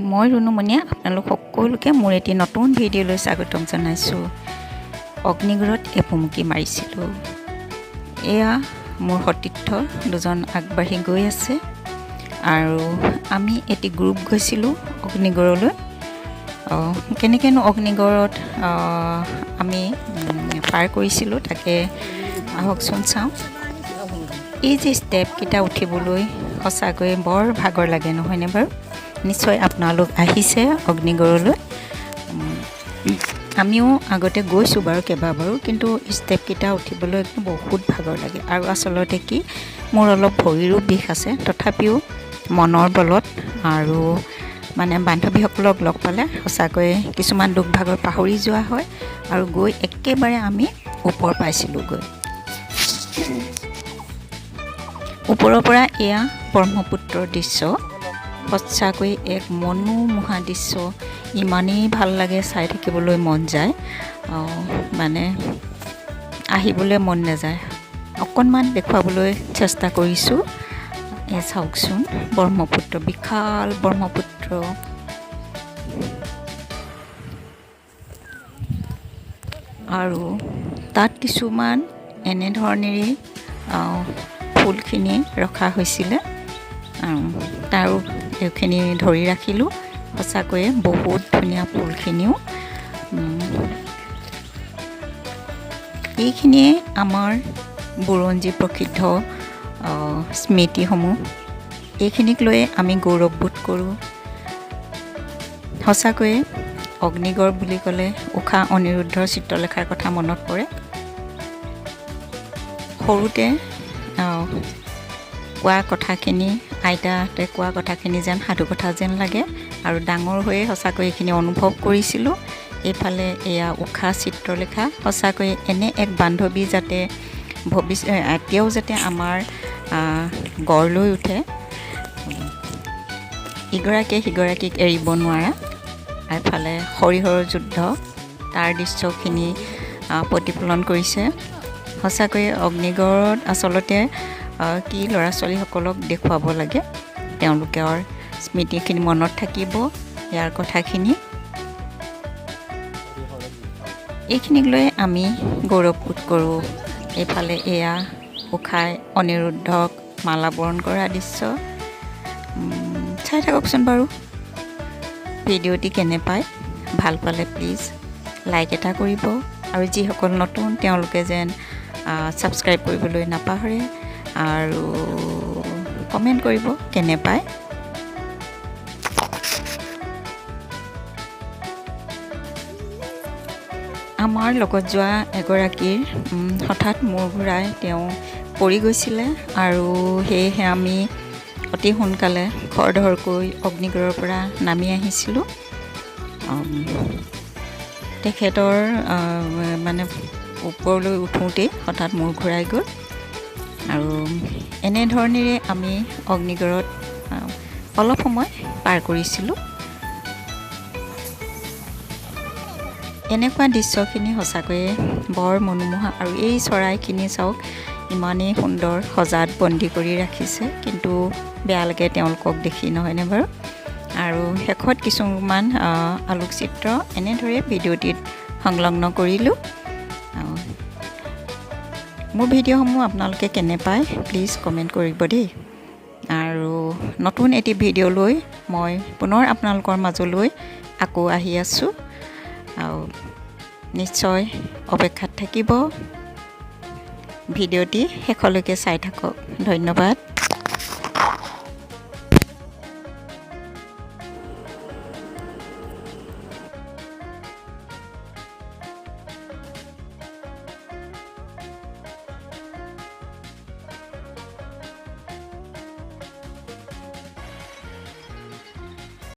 মই ৰুনুমণিয়ে আপোনালোক সকলোকে মোৰ এটি নতুন ভিডিঅ'লৈ স্বাগতম জনাইছোঁ। অগ্নিগড়ত এপুমুকি মাৰিছিলোঁ। এয়া মোৰ সতীৰ্থ দুজন আগবাঢ়ি গৈ আছে আৰু আমি এটি গ্ৰুপ গৈছিলোঁ অগ্নিগড়লৈ। কেনেকৈনো অগ্নিগড়ত আমি পাৰ কৰিছিলোঁ তাকে আহকচোন চাওঁ। এই যে ষ্টেপকেইটা উঠিবলৈ সঁচাকৈ বৰ ভাগৰ লাগে নহয়নে বাৰু? নিশ্চয় আপোনালোক আহিছে অগ্নিগড়লৈ। আমিও আগতে গৈছোঁ বাৰু কেইবাবাৰো, কিন্তু ষ্টেপকেইটা উঠিবলৈ বহুত ভাগৰ লাগে। আৰু আচলতে কি, মোৰ অলপ ভৰিৰো বিষ আছে, তথাপিও মনৰ বলত আৰু মানে বান্ধৱীসকলক লগ পালে সঁচাকৈ কিছুমান দুখ ভাগৰ পাহৰি যোৱা হয়। আৰু গৈ একেবাৰে আমি ওপৰ পাইছিলোঁগৈ। ওপৰৰ পৰা এয়া ব্ৰহ্মপুত্ৰৰ দৃশ্য, সঁচাকৈ এক মনোমোহা দৃশ্য। ইমানেই ভাল লাগে, চাই থাকিবলৈ মন যায়, মানে আহিবলৈ মন নাযায়। অকণমান দেখুৱাবলৈ চেষ্টা কৰিছোঁ। চাওকচোন ব্ৰহ্মপুত্ৰ, বিশাল ব্ৰহ্মপুত্ৰ। আৰু তাত কিছুমান এনেধৰণেৰেই ফুলখিনি ৰখা হৈছিলে, তাৰো এইখিনি ধৰি ৰাখিলোঁ। সঁচাকৈয়ে বহুত ধুনীয়া ফুলখিনিও। এইখিনিয়ে আমাৰ বুৰঞ্জী প্ৰসিদ্ধ স্মৃতিসমূহ। এইখিনিক লৈয়ে আমি গৌৰৱবোধ কৰোঁ। সঁচাকৈয়ে অগ্নিগড় বুলি ক'লে ঊষা অনিৰুদ্ধৰ চিত্ৰলেখাৰ কথা মনত পৰে। সৰুতে কোৱা কথাখিনি, আইতাহঁতে কোৱা কথাখিনি যেন সাধুকথা যেন লাগে, আৰু ডাঙৰ হৈয়ে সঁচাকৈ এইখিনি অনুভৱ কৰিছিলোঁ। এইফালে এয়া ঊষা চিত্ৰলেখা। সঁচাকৈ এনে এক বান্ধৱী যাতে এতিয়াও যাতে আমাৰ গঢ় লৈ উঠে, ইগৰাকীয়ে সিগৰাকীক এৰিব নোৱাৰা। এফালে হৰিহৰৰ যুদ্ধ, তাৰ দৃশ্যখিনি প্ৰতিফলন কৰিছে। সঁচাকৈয়ে অগ্নিগড়ত আচলতে কি ল'ৰা ছোৱালীসকলক দেখুৱাব লাগে, তেওঁলোকৰ স্মৃতিখিনি মনত থাকিব, ইয়াৰ কথাখিনি। এইখিনিক লৈ আমি গৌৰৱবোধ কৰোঁ। এইফালে এয়া ঊষাই অনিৰুদ্ধক মালাবৰণ কৰা দৃশ্য। চাই থাককচোন বাৰু ভিডিঅ'টি কেনে পায়। ভাল পালে প্লিজ লাইক এটা কৰিব, আৰু যিসকল নতুন তেওঁলোকে যেন ছাবস্ক্ৰাইব কৰিবলৈ নাপাহৰে, আৰু কমেণ্ট কৰিব কেনে পায়। আমাৰ লগত যোৱা এগৰাকীৰ হঠাৎ মূৰ ঘূৰাই তেওঁ পৰি গৈছিলে, আৰু সেয়েহে আমি অতি সোনকালে খৰধৰকৈ অগ্নিগড়ৰ পৰা নামি আহিছিলোঁ। তেখেতৰ মানে ওপৰলৈ উঠোঁতেই হঠাৎ মূৰ ঘূৰাই গ'ল। আৰু এনেধৰণেৰে আমি অগ্নিগড়ত অলপ সময় পাৰ কৰিছিলোঁ। এনেকুৱা দৃশ্যখিনি সঁচাকৈয়ে বৰ মনোমোহা। আৰু এই চৰাইখিনি চাওক, ইমানেই সুন্দৰ সজাত বন্দী কৰি ৰাখিছে, কিন্তু বেয়া লাগে তেওঁলোকক দেখি, নহয়নে বাৰু? আৰু শেষত কিছুমান আলোকচিত্ৰ এনেদৰে ভিডিঅ'টিত সংলগ্ন কৰিলোঁ। মোৰ ভিডিঅ'সমূহ আপোনালোকে কেনে পায় প্লিজ কমেণ্ট কৰিব দেই। আৰু নতুন এটি ভিডিঅ' লৈ মই পুনৰ আপোনালোকৰ মাজলৈ আকৌ আহি আছোঁ। আৰু নিশ্চয় অপেক্ষাত থাকিব। ভিডিঅ'টি শেষলৈকে চাই থাকক। ধন্যবাদ।